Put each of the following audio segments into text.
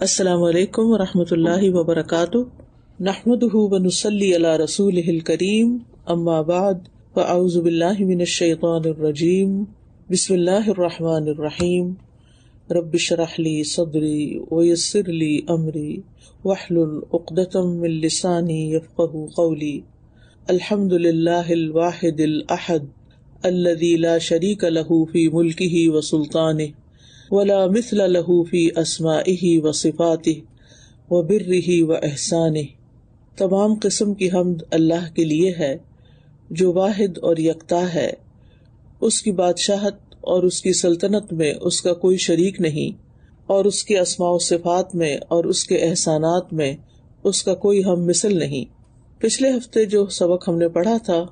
السلام علیکم ورحمۃ اللہ وبرکاتہ، نحمدہ ونصلی علی رسولہ الکریم، اما بعد فاعوذ باللہ من الشیطان الرجیم، بسم اللہ الرحمن الرحیم، رب اشرح لی صدری ویسر لی امری واحلل عقدۃ من لسانی یفقہوا قولی، الحمد للہ الواحد الاحد الذی لا شریک لہ فی ملکہ وسلطانہ ولا مثل له فی اسمائہ وصفاتہ وبرہ واحسانہ۔ تمام قسم کی حمد اللہ کے لیے ہے جو واحد اور یکتا ہے، اس کی بادشاہت اور اس کی سلطنت میں اس کا کوئی شریک نہیں، اور اس کے اسماء و صفات میں اور اس کے احسانات میں اس کا کوئی ہم مثل نہیں۔ پچھلے ہفتے جو سبق ہم نے پڑھا تھا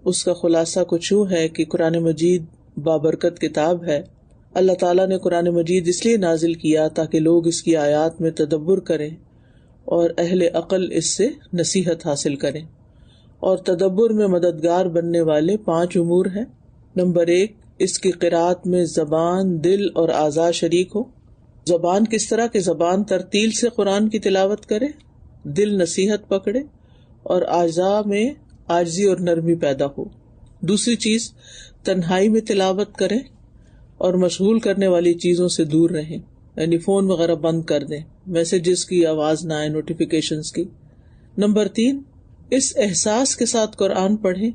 اس کا خلاصہ کچھ یوں ہے کہ قرآن مجید بابرکت کتاب ہے۔ اللہ تعالیٰ نے قرآن مجید اس لیے نازل کیا تاکہ لوگ اس کی آیات میں تدبر کریں اور اہل عقل اس سے نصیحت حاصل کریں، اور تدبر میں مددگار بننے والے 5 امور ہیں۔ نمبر 1، اس کی قرأت میں زبان، دل اور اعضاء شریک ہو۔ زبان کس طرح کہ زبان ترتیل سے قرآن کی تلاوت کرے، دل نصیحت پکڑے اور اعضاء میں عاجزی اور نرمی پیدا ہو۔ دوسری چیز، تنہائی میں تلاوت کریں اور مشغول کرنے والی چیزوں سے دور رہیں، یعنی فون وغیرہ بند کر دیں، میسیجز کی آواز نہ آئے، نوٹیفیکیشنز کی۔ نمبر 3، اس احساس کے ساتھ قرآن پڑھیں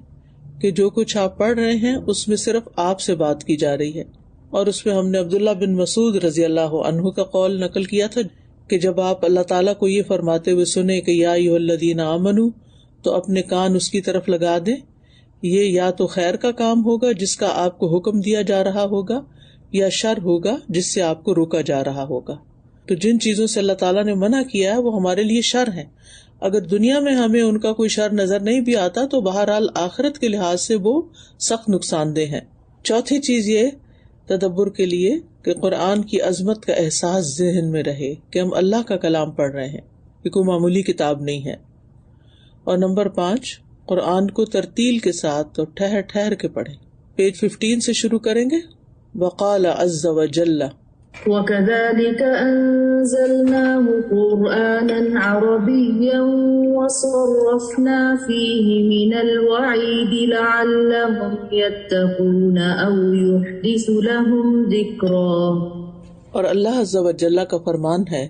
کہ جو کچھ آپ پڑھ رہے ہیں اس میں صرف آپ سے بات کی جا رہی ہے، اور اس میں ہم نے عبداللہ بن مسعود رضی اللہ عنہ کا قول نقل کیا تھا کہ جب آپ اللہ تعالیٰ کو یہ فرماتے ہوئے سنیں کہ یا ایھا الذین آمنوا، تو اپنے کان اس کی طرف لگا دیں۔ یہ یا تو خیر کا کام ہوگا جس کا آپ کو حکم دیا جا رہا ہوگا، یا شر ہوگا جس سے آپ کو روکا جا رہا ہوگا۔ تو جن چیزوں سے اللہ تعالیٰ نے منع کیا ہے وہ ہمارے لیے شر ہیں۔ اگر دنیا میں ہمیں ان کا کوئی شر نظر نہیں بھی آتا تو بہرحال آخرت کے لحاظ سے وہ سخت نقصان دہ ہیں۔ چوتھی چیز یہ تدبر کے لیے کہ قرآن کی عظمت کا احساس ذہن میں رہے کہ ہم اللہ کا کلام پڑھ رہے ہیں، یہ کوئی معمولی کتاب نہیں ہے۔ اور نمبر 5، قرآن کو ترتیل کے ساتھ اور ٹھہر ٹھہر کے پڑھیں۔ پیج 15 سے شروع کریں گے۔ وقال عز وجل وَكَذَلِكَ أَنزَلْنَاهُ قُرْآنًا عَرَبِيًّا وَصَرَّفْنَا فِيهِ مِنَ الْوَعِيدِ لَعَلَّهُمْ يَتَّقُونَ أَوْ يُحْدِثُ لَهُمْ ذِكْرًا۔ اور اللہ عز وجل کا فرمان ہے،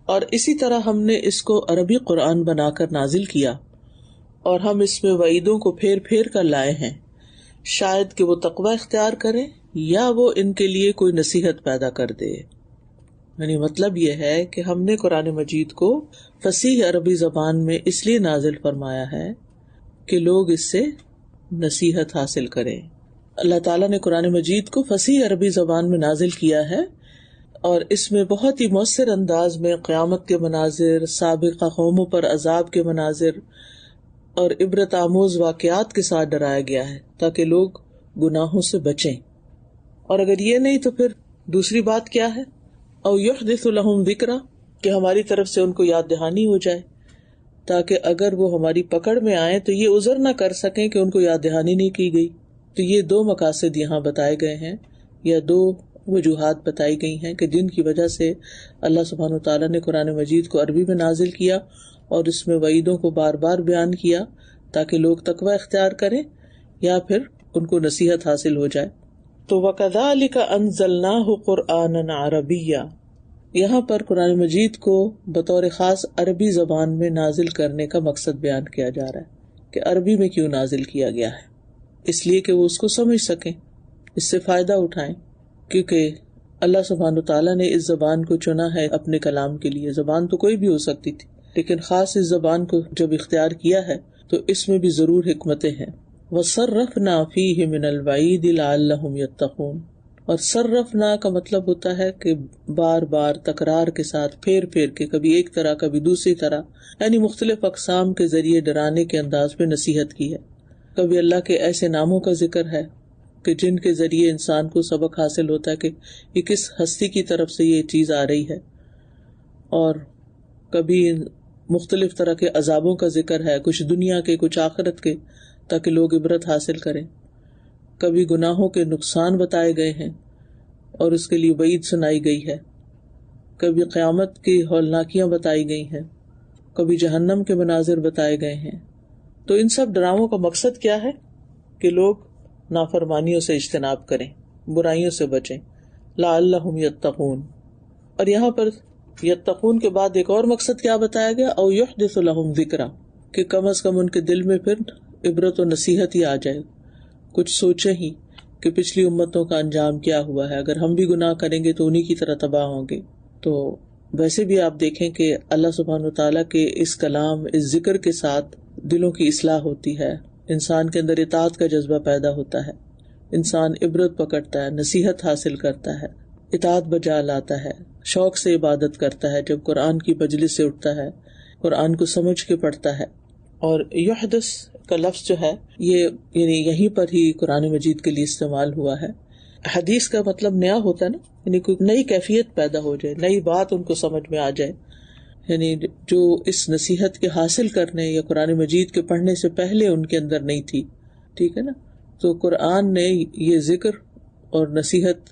اور اسی طرح ہم نے اس کو عربی قرآن بنا کر نازل کیا، اور ہم اس میں وعیدوں کو پھیر پھیر کر لائے ہیں، شاید کہ وہ تقوی اختیار کریں یا وہ ان کے لیے کوئی نصیحت پیدا کر دے۔ یعنی مطلب یہ ہے کہ ہم نے قرآن مجید کو فصیح عربی زبان میں اس لیے نازل فرمایا ہے کہ لوگ اس سے نصیحت حاصل کریں۔ اللہ تعالیٰ نے قرآن مجید کو فصیح عربی زبان میں نازل کیا ہے، اور اس میں بہت ہی مؤثر انداز میں قیامت کے مناظر، سابقہ قوموں پر عذاب کے مناظر اور عبرت آموز واقعات کے ساتھ ڈرایا گیا ہے تاکہ لوگ گناہوں سے بچیں۔ اور اگر یہ نہیں تو پھر دوسری بات کیا ہے؟ او یحدث لہم ذکرا، کہ ہماری طرف سے ان کو یاد دہانی ہو جائے، تاکہ اگر وہ ہماری پکڑ میں آئیں تو یہ عذر نہ کر سکیں کہ ان کو یاد دہانی نہیں کی گئی۔ تو یہ 2 مقاصد یہاں بتائے گئے ہیں، یا 2 وجوہات بتائی گئی ہیں کہ جن کی وجہ سے اللہ سبحانہ وتعالیٰ نے قرآن مجید کو عربی میں نازل کیا اور اس میں وعیدوں کو بار بار بیان کیا تاکہ لوگ تقوی اختیار کریں یا پھر ان کو نصیحت حاصل ہو جائے۔ تو وَكَذَلِكَ أَنزَلْنَاهُ قُرْآنًا عَرَبِيًّا، یہاں پر قرآن مجید کو بطور خاص عربی زبان میں نازل کرنے کا مقصد بیان کیا جا رہا ہے کہ عربی میں کیوں نازل کیا گیا ہے، اس لیے کہ وہ اس کو سمجھ سکیں، اس سے فائدہ اٹھائیں، کیونکہ اللہ سبحانہ وتعالیٰ نے اس زبان کو چنا ہے اپنے کلام کے لیے۔ زبان تو کوئی بھی ہو سکتی تھی، لیکن خاص اس زبان کو جب اختیار کیا ہے تو اس میں بھی ضرور حکمتیں ہیں۔ وَصَرَّفْنَا فِيهِ مِنَ الْوَعِيدِ لَعَلَّهُمْ يَتَّقُونَ، اور صرفنا کا مطلب ہوتا ہے کہ بار بار تکرار کے ساتھ پھیر پھیر کے، کبھی ایک طرح کبھی دوسری طرح، یعنی مختلف اقسام کے ذریعے ڈرانے کے انداز میں نصیحت کی ہے۔ کبھی اللہ کے ایسے ناموں کا ذکر ہے کہ جن کے ذریعے انسان کو سبق حاصل ہوتا ہے کہ یہ کس ہستی کی طرف سے یہ چیز آ رہی ہے، اور کبھی مختلف طرح کے عذابوں کا ذکر ہے، کچھ دنیا کے کچھ آخرت کے، تاکہ لوگ عبرت حاصل کریں۔ کبھی گناہوں کے نقصان بتائے گئے ہیں اور اس کے لیے وعید سنائی گئی ہے، کبھی قیامت کی ہولناکیاں بتائی گئی ہیں، کبھی جہنم کے مناظر بتائے گئے ہیں. تو ان سب ڈراموں کا مقصد کیا ہے کہ لوگ نافرمانیوں سے اجتناب کریں، برائیوں سے بچیں. لعلہم یتقون. اور یہاں پر یتقون کے بعد ایک اور مقصد کیا بتایا گیا، او یحدث لہم ذکرا، کہ کم از کم ان کے دل میں پھر عبرت و نصیحت ہی آ جائے، کچھ سوچیں ہی کہ پچھلی امتوں کا انجام کیا ہوا ہے، اگر ہم بھی گناہ کریں گے تو انہی کی طرح تباہ ہوں گے. تو ویسے بھی آپ دیکھیں کہ اللہ سبحانہ وتعالیٰ کے اس کلام، اس ذکر کے ساتھ دلوں کی اصلاح ہوتی ہے، انسان کے اندر اطاعت کا جذبہ پیدا ہوتا ہے، انسان عبرت پکڑتا ہے، نصیحت حاصل کرتا ہے، اطاعت بجا لاتا ہے، شوق سے عبادت کرتا ہے. جب قرآن کی مجلس سے اٹھتا ہے، قرآن کو سمجھ کے پڑھتا ہے. اور یحدث کا لفظ جو ہے یہ یعنی یہیں پر ہی قرآن مجید کے لیے استعمال ہوا ہے. حدیث کا مطلب نیا ہوتا ہے نا، یعنی کوئی نئی کیفیت پیدا ہو جائے، نئی بات ان کو سمجھ میں آ جائے، یعنی جو اس نصیحت کے حاصل کرنے یا قرآن مجید کے پڑھنے سے پہلے ان کے اندر نہیں تھی. ٹھیک ہے نا. تو قرآن نے یہ ذکر اور نصیحت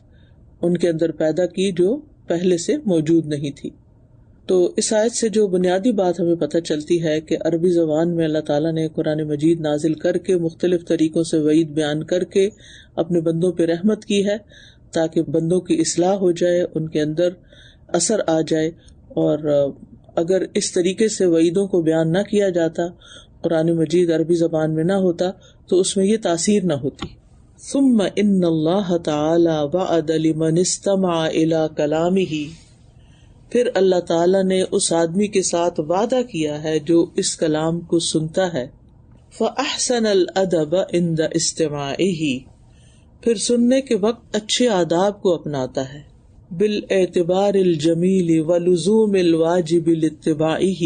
ان کے اندر پیدا کی جو پہلے سے موجود نہیں تھی. تو اس آیت سے جو بنیادی بات ہمیں پتہ چلتی ہے کہ عربی زبان میں اللہ تعالیٰ نے قرآن مجید نازل کر کے مختلف طریقوں سے وعید بیان کر کے اپنے بندوں پہ رحمت کی ہے تاکہ بندوں کی اصلاح ہو جائے، ان کے اندر اثر آ جائے. اور اگر اس طریقے سے وعیدوں کو بیان نہ کیا جاتا، قرآن مجید عربی زبان میں نہ ہوتا تو اس میں یہ تاثیر نہ ہوتی. ثم ان اللہ تعالی وعد لمن استمع الى کلامہ، پھر اللہ تعالیٰ نے اس آدمی کے ساتھ وعدہ کیا ہے جو اس کلام کو سنتا ہے. فأحسن الادب عند استماعہ، پھر سننے کے وقت اچھے آداب کو اپناتا ہے. بالاعتبار الجمیل ولزوم الواجب لاتباعہ،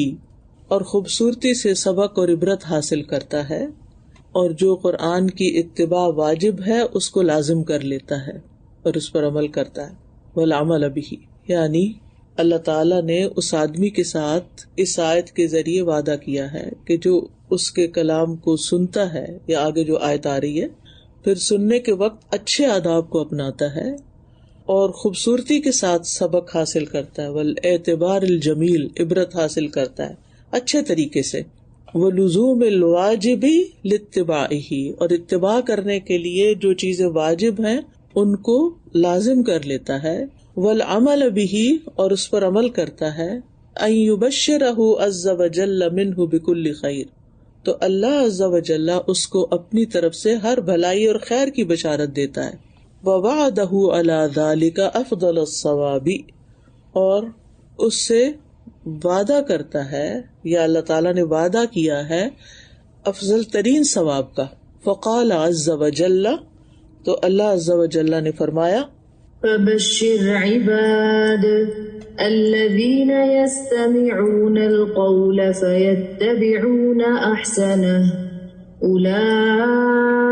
اور خوبصورتی سے سبق اور عبرت حاصل کرتا ہے، اور جو قرآن کی اتباع واجب ہے اس کو لازم کر لیتا ہے اور اس پر عمل کرتا ہے. والعمل بہ، یعنی اللہ تعالیٰ نے اس آدمی کے ساتھ اس آیت کے ذریعے وعدہ کیا ہے کہ جو اس کے کلام کو سنتا ہے، یا آگے جو آیت آ رہی ہے، پھر سننے کے وقت اچھے آداب کو اپناتا ہے اور خوبصورتی کے ساتھ سبق حاصل کرتا ہے. والاعتبار الجمیل، عبرت حاصل کرتا ہے اچھے طریقے سے. ولزوم الواجب لاتباعہ، اور اتباع کرنے کے لیے جو چیزیں واجب ہیں ان کو لازم کر لیتا ہے. والعمل به، اور اس پر عمل کرتا ہے. ان یبشرہ عز وجل منہ بکل خیر، تو اللہ عز وجل اس کو اپنی طرف سے ہر بھلائی اور خیر کی بشارت دیتا ہے. ووعدہ علی ذلک افضل الثواب، اور اس سے وعدہ کرتا ہے یا اللہ تعالیٰ نے وعدہ کیا ہے افضل ترین ثواب کا. فقال عز وجل، تو اللہ عز وجل نے فرمایا، فبشر عباد الذین یستمعون القول فیتبعون احسنہ اولئک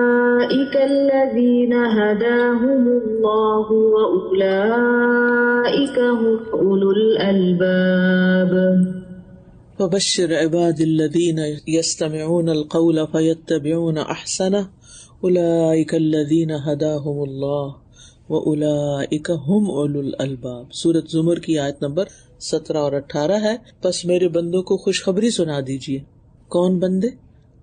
الذین ہداہم اللہ واولئک هم اولو الالباب. فبشر عباد الذین یستمعون القول فیتبعون احسنہ اولئک الذین ہداہم اللہ وَأُولَئِكَ هُمْ أُولُو الْأَلْبَابِ. سورۃ زمر کی آیت نمبر 17 اور 18 ہے. پس میرے بندوں کو خوشخبری سنا دیجیے. کون بندے؟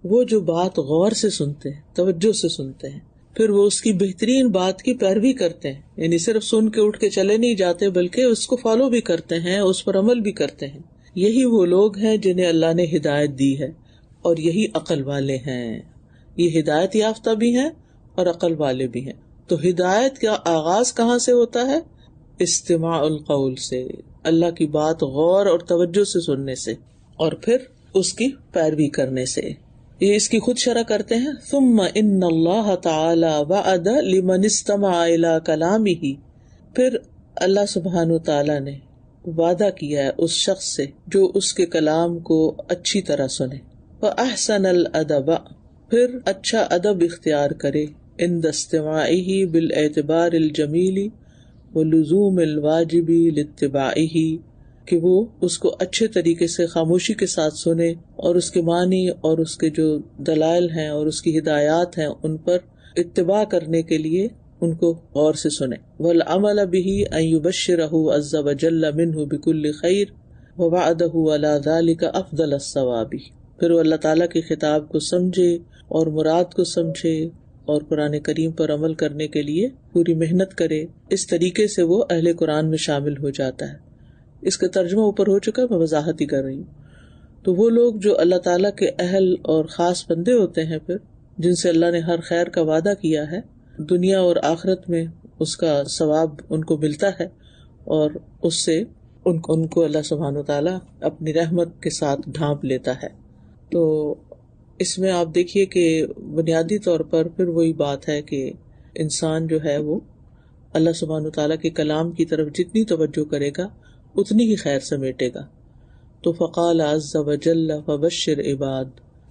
وہ جو بات غور سے سنتے ہیں، توجہ سے سنتے ہیں، پھر وہ اس کی بہترین بات کی پیروی کرتے ہیں، یعنی صرف سن کے اٹھ کے چلے نہیں جاتے بلکہ اس کو فالو بھی کرتے ہیں، اس پر عمل بھی کرتے ہیں. یہی وہ لوگ ہیں جنہیں اللہ نے ہدایت دی ہے، اور یہی عقل والے ہیں. یہ ہدایت یافتہ بھی ہیں اور عقل والے بھی ہیں. تو ہدایت کا آغاز کہاں سے ہوتا ہے؟ استماع القول سے، اللہ کی بات غور اور توجہ سے سننے سے، اور پھر اس کی پیروی کرنے سے. یہ اس کی خود شرح کرتے ہیں. ثم ان اللہ تعالی وعد لمن استمع الى کلامہ، پھر اللہ سبحانہ تعالی نے وعدہ کیا ہے اس شخص سے جو اس کے کلام کو اچھی طرح سنے. فاحسن الادب، پھر اچھا ادب اختیار کرے. عند استماعہ بالاعتبار الجمیل ولزوم الواجب لاتباعہ، کہ وہ اس کو اچھے طریقے سے خاموشی کے ساتھ سنے اور اس کے معنی اور اس کے جو دلائل ہیں اور اس کی ہدایات ہیں ان پر اتباع کرنے کے لیے ان کو غور سے سنیں. والعمل به ان يبشره عز وجل منه بكل خیر ووعده على ذلك افضل الثواب. پھر وہ اللہ تعالیٰ کے خطاب کو سمجھے اور مراد کو سمجھے اور قرآن کریم پر عمل کرنے کے لیے پوری محنت کرے. اس طریقے سے وہ اہل قرآن میں شامل ہو جاتا ہے. اس کا ترجمہ اوپر ہو چکا ہے، میں وضاحت ہی کر رہی ہوں. تو وہ لوگ جو اللہ تعالیٰ کے اہل اور خاص بندے ہوتے ہیں، پھر جن سے اللہ نے ہر خیر کا وعدہ کیا ہے، دنیا اور آخرت میں اس کا ثواب ان کو ملتا ہے، اور اس سے ان کو اللہ سبحانہ وتعالیٰ اپنی رحمت کے ساتھ ڈھانپ لیتا ہے. تو اس میں آپ دیکھیے کہ بنیادی طور پر پھر وہی بات ہے کہ انسان جو ہے وہ اللہ سبحانہ وتعالیٰ کے کلام کی طرف جتنی توجہ کرے گا اتنی ہی خیر سمیٹے گا. تو فقال عز وجل فبشر عباد.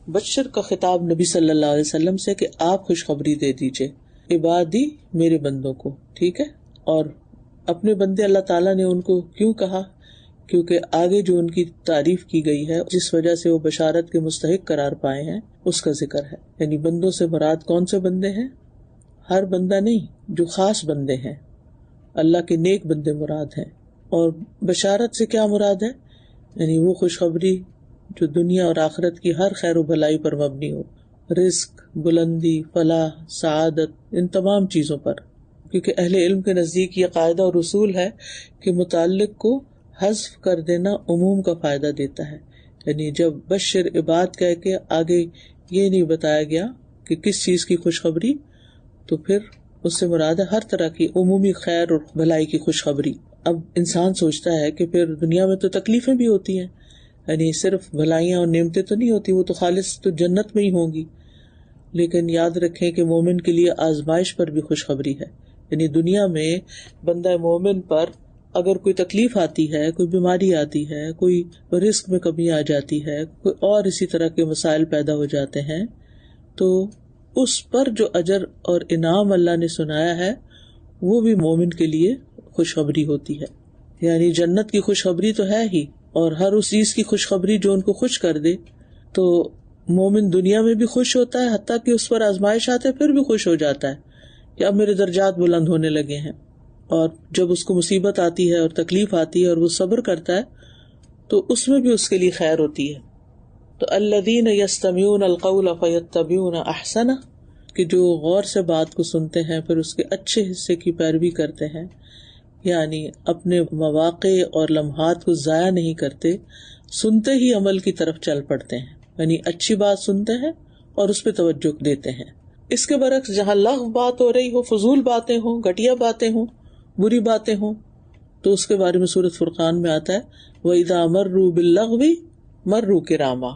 بشر کا خطاب نبی صلی اللہ علیہ وسلم سے کہ آپ خوشخبری دے دیجئے عبادی میرے بندوں کو. ٹھیک ہے. اور اپنے بندے اللہ تعالیٰ نے ان کو کیوں کہا؟ کیونکہ آگے جو ان کی تعریف کی گئی ہے، جس وجہ سے وہ بشارت کے مستحق قرار پائے ہیں، اس کا ذکر ہے. یعنی بندوں سے مراد کون سے بندے ہیں؟ ہر بندہ نہیں، جو خاص بندے ہیں، اللہ کے نیک بندے مراد ہیں. اور بشارت سے کیا مراد ہے؟ یعنی وہ خوشخبری جو دنیا اور آخرت کی ہر خیر و بھلائی پر مبنی ہو، رزق، بلندی، فلاح، سعادت، ان تمام چیزوں پر. کیونکہ اہل علم کے نزدیک یہ قاعدہ اور اصول ہے کہ متعلق کو حذف کر دینا عموم کا فائدہ دیتا ہے. یعنی جب بشر عباد کہہ کے آگے یہ نہیں بتایا گیا کہ کس چیز کی خوشخبری، تو پھر اس سے مراد ہے ہر طرح کی عمومی خیر اور بھلائی کی خوشخبری. اب انسان سوچتا ہے کہ پھر دنیا میں تو تکلیفیں بھی ہوتی ہیں، یعنی صرف بھلائیاں اور نعمتیں تو نہیں ہوتی، وہ تو خالص تو جنت میں ہی ہوں گی. لیکن یاد رکھیں کہ مومن کے لیے آزمائش پر بھی خوشخبری ہے. یعنی دنیا میں بندہ مومن پر اگر کوئی تکلیف آتی ہے، کوئی بیماری آتی ہے، کوئی رزق میں کمی آ جاتی ہے، کوئی اور اسی طرح کے مسائل پیدا ہو جاتے ہیں، تو اس پر جو اجر اور انعام اللہ نے سنایا ہے وہ بھی مومن کے لیے خوشخبری ہوتی ہے. یعنی جنت کی خوشخبری تو ہے ہی، اور ہر اس چیز کی خوشخبری جو ان کو خوش کر دے. تو مومن دنیا میں بھی خوش ہوتا ہے، حتیٰ کہ اس پر آزمائش آتے پھر بھی خوش ہو جاتا ہے کہ اب میرے درجات بلند ہونے لگے ہیں. اور جب اس کو مصیبت آتی ہے اور تکلیف آتی ہے اور وہ صبر کرتا ہے تو اس میں بھی اس کے لیے خیر ہوتی ہے. تو الذین یستمعون القول فیتبعون احسنہ، کہ جو غور سے بات کو سنتے ہیں پھر اس کے اچھے حصے کی پیروی کرتے ہیں، یعنی اپنے مواقع اور لمحات کو ضائع نہیں کرتے، سنتے ہی عمل کی طرف چل پڑتے ہیں. یعنی اچھی بات سنتے ہیں اور اس پہ توجہ دیتے ہیں. اس کے برعکس جہاں لغو بات ہو رہی ہو، فضول باتیں ہوں، گھٹیا باتیں ہوں، بری باتیں ہوں، تو اس کے بارے میں سورۃ فرقان میں آتا ہے وَإِذَا مَرُّوا بِاللَّغْوِ مَرُّوا كِرَامًا،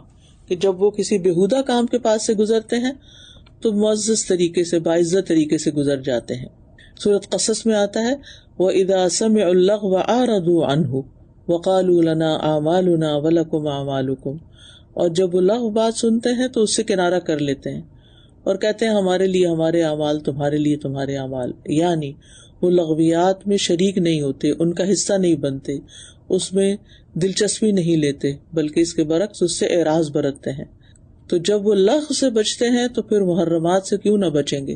کہ جب وہ کسی بےہودہ کام کے پاس سے گزرتے ہیں تو معزز طریقے سے، باعزت طریقے سے گزر جاتے ہیں. سورۃ قصص میں آتا ہے وَإِذَا سَمِعُوا اللَّغْوَ أَعْرَضُوا عَنْهُ وَقَالُوا لَنَا أَعْمَالُنَا وَلَكُمْ أَعْمَالُكُمْ، اور جب وہ لغو بات سنتے ہیں تو اس سے کنارہ کر لیتے ہیں اور کہتے ہیں ہمارے لیے ہمارے اعمال، تمہارے لیے تمہارے اعمال. یعنی وہ لغویات میں شریک نہیں ہوتے، ان کا حصہ نہیں بنتے، اس میں دلچسپی نہیں لیتے، بلکہ اس کے برعکس اس سے اعراض برتتے ہیں. تو جب وہ لغو سے بچتے ہیں تو پھر محرمات سے کیوں نہ بچیں گے،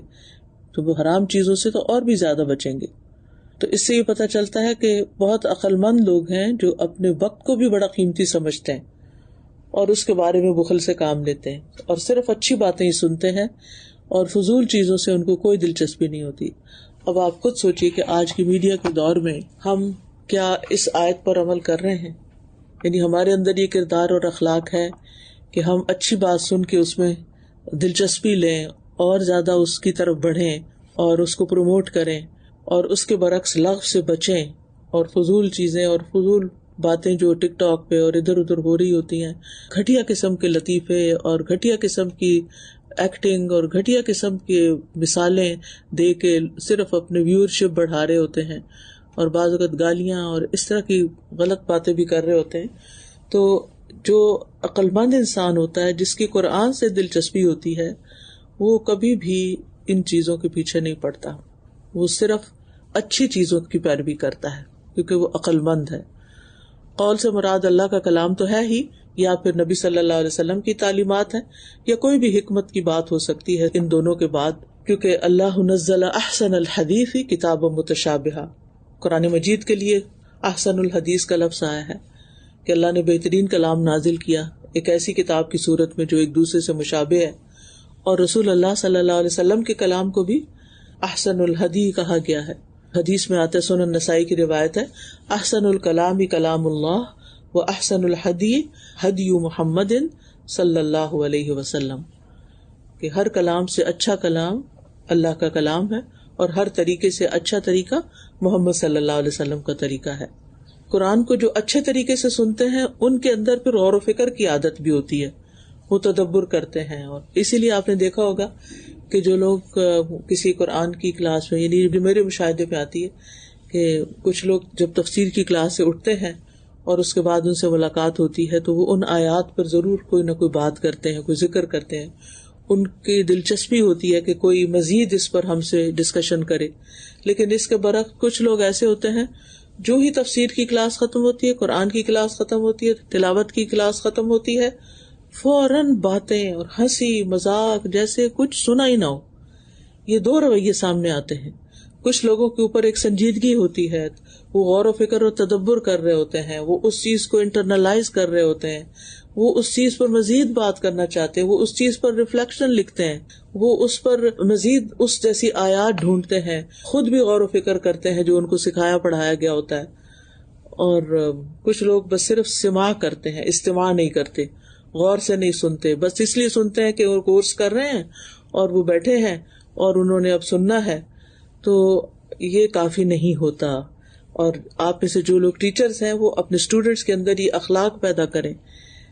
تو وہ حرام چیزوں سے تو اور بھی زیادہ بچیں گے. تو اس سے یہ پتہ چلتا ہے کہ بہت عقل مند لوگ ہیں جو اپنے وقت کو بھی بڑا قیمتی سمجھتے ہیں اور اس کے بارے میں بخل سے کام لیتے ہیں اور صرف اچھی باتیں ہی سنتے ہیں اور فضول چیزوں سے ان کو کوئی دلچسپی نہیں ہوتی. اب آپ خود سوچئے کہ آج کی میڈیا کے دور میں ہم کیا اس آیت پر عمل کر رہے ہیں؟ یعنی ہمارے اندر یہ کردار اور اخلاق ہے کہ ہم اچھی بات سن کے اس میں دلچسپی لیں اور زیادہ اس کی طرف بڑھیں اور اس کو پروموٹ کریں، اور اس کے برعکس لغو سے بچیں اور فضول چیزیں اور فضول باتیں جو ٹک ٹاک پہ اور ادھر ادھر ہو رہی ہوتی ہیں، گھٹیا قسم کے لطیفے اور گھٹیا قسم کی ایکٹنگ اور گھٹیا قسم کی مثالیں دے کے صرف اپنے ویورشپ بڑھا رہے ہوتے ہیں، اور بعض اوقات گالیاں اور اس طرح کی غلط باتیں بھی کر رہے ہوتے ہیں. تو جو عقل مند انسان ہوتا ہے، جس کی قرآن سے دلچسپی ہوتی ہے، وہ کبھی بھی ان چیزوں کے پیچھے نہیں پڑتا، وہ صرف اچھی چیزوں کی پیروی کرتا ہے کیونکہ وہ عقل مند ہے. قول سے مراد اللہ کا کلام تو ہے ہی، یا پھر نبی صلی اللہ علیہ وسلم کی تعلیمات ہیں، یا کوئی بھی حکمت کی بات ہو سکتی ہے ان دونوں کے بعد کیونکہ اللہ نزل احسن الحدیث کتاب متشابہہ، قرآن مجید کے لیے احسن الحدیث کا لفظ آیا ہے کہ اللہ نے بہترین کلام نازل کیا ایک ایسی کتاب کی صورت میں جو ایک دوسرے سے مشابہ ہے، اور رسول اللہ صلی اللہ علیہ وسلم کے کلام کو بھی احسن الحدی کہا گیا ہے۔ حدیث میں آتا ہے، سنن نسائی کی روایت ہے، احسن الکلام کلام اللہ و احسن الحدی ہدی محمد صلی اللہ علیہ وسلم، کہ ہر کلام سے اچھا کلام اللہ کا کلام ہے اور ہر طریقے سے اچھا طریقہ محمد صلی اللہ علیہ وسلم کا طریقہ ہے۔ قرآن کو جو اچھے طریقے سے سنتے ہیں ان کے اندر پھر غور و فکر کی عادت بھی ہوتی ہے، وہ تدبر کرتے ہیں، اور اسی لیے آپ نے دیکھا ہوگا کہ جو لوگ کسی قرآن کی کلاس میں، یعنی میرے مشاہدے پہ آتی ہے کہ کچھ لوگ جب تفسیر کی کلاس سے اٹھتے ہیں اور اس کے بعد ان سے ملاقات ہوتی ہے تو وہ ان آیات پر ضرور کوئی نہ کوئی بات کرتے ہیں، کوئی ذکر کرتے ہیں، ان کی دلچسپی ہوتی ہے کہ کوئی مزید اس پر ہم سے ڈسکشن کرے۔ لیکن اس کے برعکس کچھ لوگ ایسے ہوتے ہیں جو ہی تفسیر کی کلاس ختم ہوتی ہے، قرآن کی کلاس ختم ہوتی ہے، تلاوت کی کلاس ختم ہوتی ہے، فوراً باتیں اور ہنسی مذاق جیسے کچھ سنا ہی نہ ہو۔ یہ دو رویے سامنے آتے ہیں۔ کچھ لوگوں کے اوپر ایک سنجیدگی ہوتی ہے، وہ غور و فکر اور تدبر کر رہے ہوتے ہیں، وہ اس چیز کو انٹرنلائز کر رہے ہوتے ہیں، وہ اس چیز پر مزید بات کرنا چاہتے ہیں، وہ اس چیز پر ریفلیکشن لکھتے ہیں، وہ اس پر مزید اس جیسی آیات ڈھونڈتے ہیں، خود بھی غور و فکر کرتے ہیں جو ان کو سکھایا پڑھایا گیا ہوتا ہے۔ اور کچھ لوگ بس صرف سماع کرتے ہیں، استماع نہیں کرتے، غور سے نہیں سنتے، بس اس لیے سنتے ہیں کہ وہ کورس کر رہے ہیں اور وہ بیٹھے ہیں اور انہوں نے اب سننا ہے۔ تو یہ کافی نہیں ہوتا، اور آپ میں سے جو لوگ ٹیچرز ہیں وہ اپنے اسٹوڈینٹس کے اندر یہ اخلاق پیدا کریں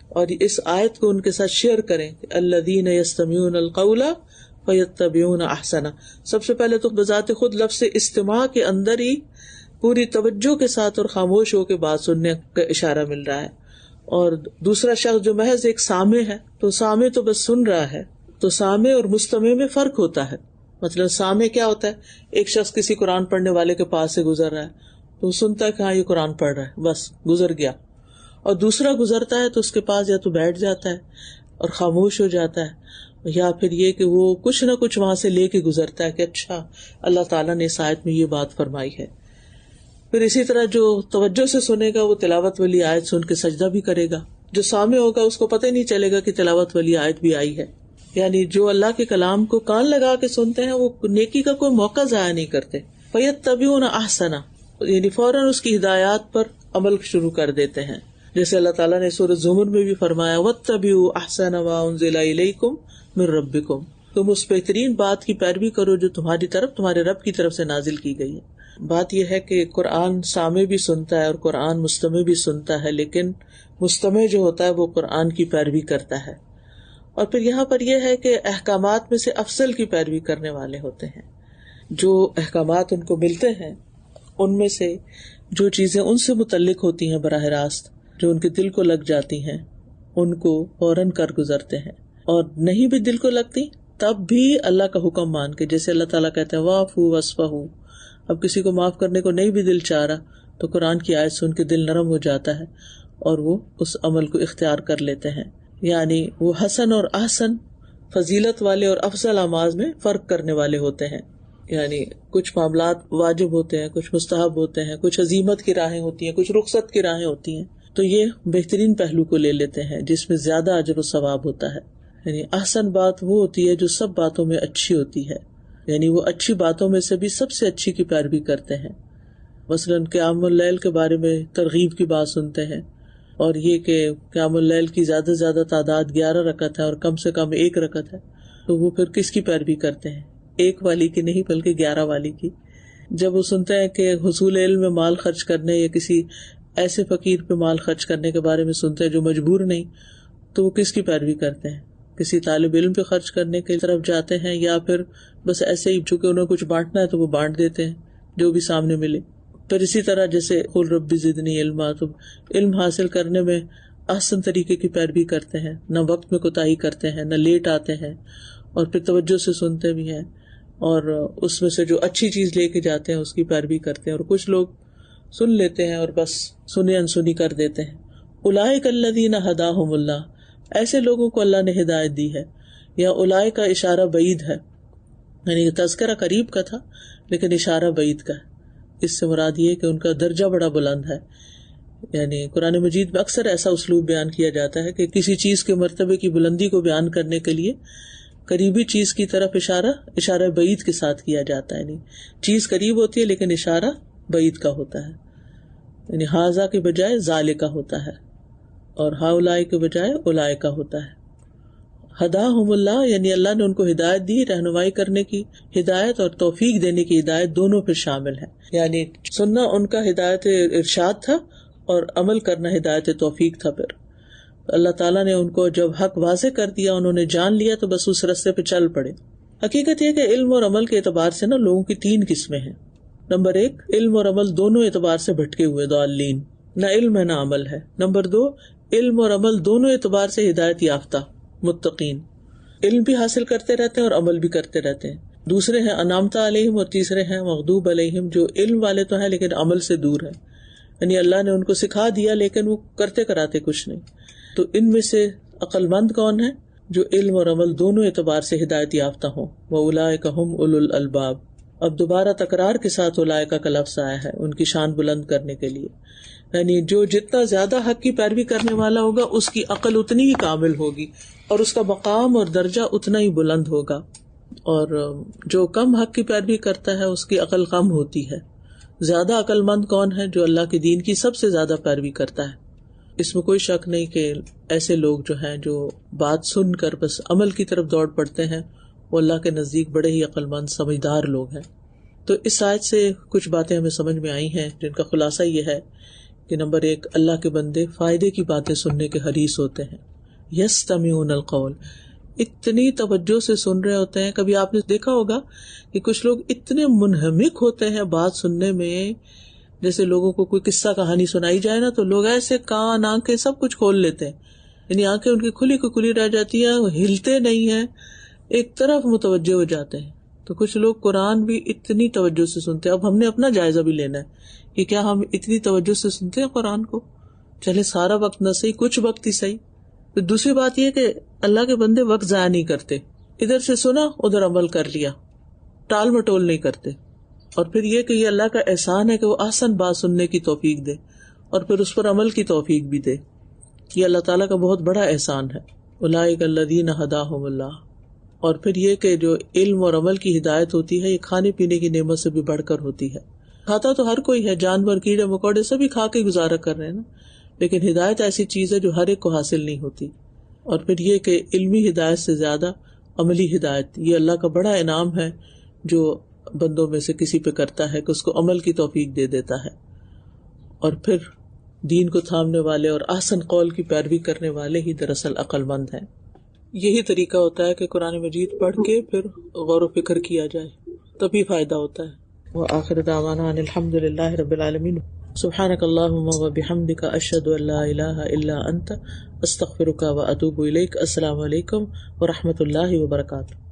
اور اس آیت کو ان کے ساتھ شیئر کریں، الذین یستمعون القول فیتبعون احسنہ۔ سب سے پہلے تو بذات خود لفظ استماع کے اندر ہی پوری توجہ کے ساتھ اور خاموش ہو کے بات سننے کا اشارہ مل رہا ہے، اور دوسرا شخص جو محض ایک سامع ہے، تو سامع تو بس سن رہا ہے۔ تو سامع اور مستمع میں فرق ہوتا ہے۔ مطلب سامع کیا ہوتا ہے؟ ایک شخص کسی قرآن پڑھنے والے کے پاس سے گزر رہا ہے تو وہ سنتا ہے کہ ہاں یہ قرآن پڑھ رہا ہے، بس گزر گیا، اور دوسرا گزرتا ہے تو اس کے پاس یا تو بیٹھ جاتا ہے اور خاموش ہو جاتا ہے، یا پھر یہ کہ وہ کچھ نہ کچھ وہاں سے لے کے گزرتا ہے کہ اچھا اللہ تعالیٰ نے اس آیت میں یہ بات فرمائی ہے۔ پھر اسی طرح جو توجہ سے سنے گا وہ تلاوت والی آیت سن کے سجدہ بھی کرے گا، جو سامع ہوگا اس کو پتہ ہی نہیں چلے گا کہ تلاوت والی آیت بھی آئی ہے۔ یعنی جو اللہ کے کلام کو کان لگا کے سنتے ہیں وہ نیکی کا کوئی موقع ضائع نہیں کرتے۔ فَيَتَّبِعُونَ أَحْسَنَهُ، یعنی فوراً اس کی ہدایات پر عمل شروع کر دیتے ہیں، جیسے اللہ تعالیٰ نے سورۃ زمر میں بھی فرمایا وَاتَّبِعُوا أَحْسَنَ مَا أُنزِلَ إِلَيْكُم مِّن رَّبِّكُم، تم اس بہترین بات کی پیروی کرو جو تمہارے رب کی طرف سے نازل کی گئی ہے۔ بات یہ ہے کہ قرآن سامع بھی سنتا ہے اور قرآن مستمع بھی سنتا ہے، لیکن مستمع جو ہوتا ہے وہ قرآن کی پیروی کرتا ہے۔ اور پھر یہاں پر یہ ہے کہ احکامات میں سے افضل کی پیروی کرنے والے ہوتے ہیں، جو احکامات ان کو ملتے ہیں ان میں سے جو چیزیں ان سے متعلق ہوتی ہیں براہ راست، جو ان کے دل کو لگ جاتی ہیں، ان کو فوراً کر گزرتے ہیں، اور نہیں بھی دل کو لگتی تب بھی اللہ کا حکم مان کے، جیسے اللہ تعالیٰ کہتے ہیں واعفوا واصفحوا۔ اب کسی کو معاف کرنے کو نہیں بھی دل چاہ رہا تو قرآن کی آیت سن کے دل نرم ہو جاتا ہے اور وہ اس عمل کو اختیار کر لیتے ہیں۔ یعنی وہ حسن اور احسن، فضیلت والے اور افضل اعمال میں فرق کرنے والے ہوتے ہیں۔ یعنی کچھ معاملات واجب ہوتے ہیں، کچھ مستحب ہوتے ہیں، کچھ عزیمت کی راہیں ہوتی ہیں، کچھ رخصت کی راہیں ہوتی ہیں، تو یہ بہترین پہلو کو لے لیتے ہیں جس میں زیادہ اجر و ثواب ہوتا ہے۔ یعنی احسن بات وہ ہوتی ہے جو سب باتوں میں اچھی ہوتی ہے، یعنی وہ اچھی باتوں میں سے بھی سب سے اچھی کی پیروی کرتے ہیں۔ مثلاً قیام اللیل کے بارے میں ترغیب کی بات سنتے ہیں، اور یہ کہ قیام اللیل کی زیادہ سے زیادہ تعداد 11 رکعت ہے اور کم سے کم 1 رکعت ہے، تو وہ پھر کس کی پیروی کرتے ہیں؟ 1 والی کی نہیں بلکہ 11 والی کی۔ جب وہ سنتے ہیں کہ حصول علم میں مال خرچ کرنے یا کسی ایسے فقیر پہ مال خرچ کرنے کے بارے میں سنتے ہیں جو مجبور نہیں، تو وہ کس کی پیروی کرتے ہیں؟ کسی طالب علم پہ خرچ کرنے کی طرف جاتے ہیں، یا پھر بس ایسے ہی چونکہ انہیں کچھ بانٹنا ہے تو وہ بانٹ دیتے ہیں جو بھی سامنے ملے۔ پھر اسی طرح جیسے قل رب زدنی علما، تو علم حاصل کرنے میں احسن طریقے کی پیروی کرتے ہیں، نہ وقت میں کوتاہی کرتے ہیں، نہ لیٹ آتے ہیں، اور پھر توجہ سے سنتے بھی ہیں، اور اس میں سے جو اچھی چیز لے کے جاتے ہیں اس کی پیروی کرتے ہیں۔ اور کچھ لوگ سن لیتے ہیں اور بس سنی انسنی کر دیتے ہیں۔ اولئک الذین ھداھم اللہ، ایسے لوگوں کو اللہ نے ہدایت دی ہے، یا اولئک کا اشارہ بعید ہے، یعنی تذکرہ قریب کا تھا لیکن اشارہ بعید کا ہے. اس سے مراد یہ کہ ان کا درجہ بڑا بلند ہے. یعنی قرآن مجید میں اکثر ایسا اسلوب بیان کیا جاتا ہے کہ کسی چیز کے مرتبے کی بلندی کو بیان کرنے کے لیے قریبی چیز کی طرف اشارہ بعید کے ساتھ کیا جاتا ہے. یعنی چیز قریب ہوتی ہے لیکن اشارہ بعید کا ہوتا ہے. یعنی ہاذا کے بجائے ذالکا ہوتا ہے اور ہاؤلائے کے بجائے اولائے کا ہوتا ہے. ہداہم اللہ یعنی اللہ نے ان کو ہدایت دی، رہنمائی کرنے کی ہدایت اور توفیق دینے کی ہدایت دونوں پھر شامل ہے. یعنی سننا ان کا ہدایت ارشاد تھا اور عمل کرنا ہدایت توفیق تھا. پھر اللہ تعالیٰ نے ان کو جب حق واضح کر دیا، انہوں نے جان لیا تو بس اس رستے پہ چل پڑے. حقیقت یہ کہ علم اور عمل کے اعتبار سے نا لوگوں کی 3 قسمیں ہیں. نمبر 1، علم اور عمل دونوں اعتبار سے بھٹکے ہوئے ضالین، نہ علم ہے نہ عمل ہے. نمبر 2، علم اور عمل دونوں اعتبار سے ہدایت یافتہ متقین، علم بھی حاصل کرتے رہتے ہیں اور عمل بھی کرتے رہتے ہیں. دوسرے ہیں انعمت علیہم اور تیسرے ہیں مغضوب علیہم، جو علم والے تو ہیں لیکن عمل سے دور ہیں. یعنی اللہ نے ان کو سکھا دیا لیکن وہ کرتے کراتے کچھ نہیں. تو ان میں سے عقل مند کون ہے؟ جو علم اور عمل دونوں اعتبار سے ہدایت یافتہ ہوں. وَأُولَٰئِكَ هُمْ أُولُو الْأَلْبَابِ. اب دوبارہ تکرار کے ساتھ اولئک کا لفظ آیا ہے ان کی شان بلند کرنے کے لیے. یعنی جو جتنا زیادہ حق کی پیروی کرنے والا ہوگا اس کی عقل اتنی ہی کامل ہوگی اور اس کا مقام اور درجہ اتنا ہی بلند ہوگا، اور جو کم حق کی پیروی کرتا ہے اس کی عقل کم ہوتی ہے. زیادہ عقل مند کون ہے؟ جو اللہ کے دین کی سب سے زیادہ پیروی کرتا ہے. اس میں کوئی شک نہیں کہ ایسے لوگ جو ہیں جو بات سن کر بس عمل کی طرف دوڑ پڑتے ہیں وہ اللہ کے نزدیک بڑے ہی عقل مند سمجھدار لوگ ہیں. تو اس آیت سے کچھ باتیں ہمیں سمجھ میں آئی ہیں جن کا خلاصہ یہ ہے کہ نمبر 1، اللہ کے بندے فائدے کی باتیں سننے کے حریص ہوتے ہیں. یستمعون القول، اتنی توجہ سے سن رہے ہوتے ہیں. کبھی آپ نے دیکھا ہوگا کہ کچھ لوگ اتنے منہمک ہوتے ہیں بات سننے میں، جیسے لوگوں کو کوئی قصہ کہانی سنائی جائے نا تو لوگ ایسے کان آنکھیں سب کچھ کھول لیتے ہیں. یعنی آنکھیں ان کی کھلی کو کھلی رہ جاتی ہیں، وہ ہلتے نہیں ہیں، ایک طرف متوجہ ہو جاتے ہیں. تو کچھ لوگ قرآن بھی اتنی توجہ سے سنتے ہیں. اب ہم نے اپنا جائزہ بھی لینا ہے کہ کیا ہم اتنی توجہ سے سنتے ہیں قرآن کو؟ چلے سارا وقت نہ صحیح، کچھ وقت ہی صحیح. پھر دوسری بات یہ کہ اللہ کے بندے وقت ضائع نہیں کرتے. ادھر سے سنا ادھر عمل کر لیا، ٹال مٹول نہیں کرتے. اور پھر یہ کہ یہ اللہ کا احسان ہے کہ وہ احسن بات سننے کی توفیق دے اور پھر اس پر عمل کی توفیق بھی دے. یہ اللہ تعالیٰ کا بہت بڑا احسان ہے. اولئک الذین ھداھم اللہ. اور پھر یہ کہ جو علم اور عمل کی ہدایت ہوتی ہے یہ کھانے پینے کی نعمت سے بھی بڑھ کر ہوتی ہے. کھاتا تو ہر کوئی ہے، جانور کیڑے مکوڑے سبھی کھا کے گزارا کر رہے ہیں نا، لیکن ہدایت ایسی چیز ہے جو ہر ایک کو حاصل نہیں ہوتی. اور پھر یہ کہ علمی ہدایت سے زیادہ عملی ہدایت، یہ اللہ کا بڑا انعام ہے جو بندوں میں سے کسی پہ کرتا ہے کہ اس کو عمل کی توفیق دے دیتا ہے. اور پھر دین کو تھامنے والے اور احسن قول کی پیروی کرنے والے ہی دراصل عقل مند ہیں. یہی طریقہ ہوتا ہے کہ قرآن مجید پڑھ کے پھر غور و فکر کیا جائے، تبھی فائدہ ہوتا ہے. وآخر دعوانا ان الحمد للہ رب العالمین. سبحانک اللہم وبحمدک، اشہد ان لا الہ الا انت، استغفرک واتوب الیک. السلام علیکم ورحمۃ اللہ وبرکاتہ.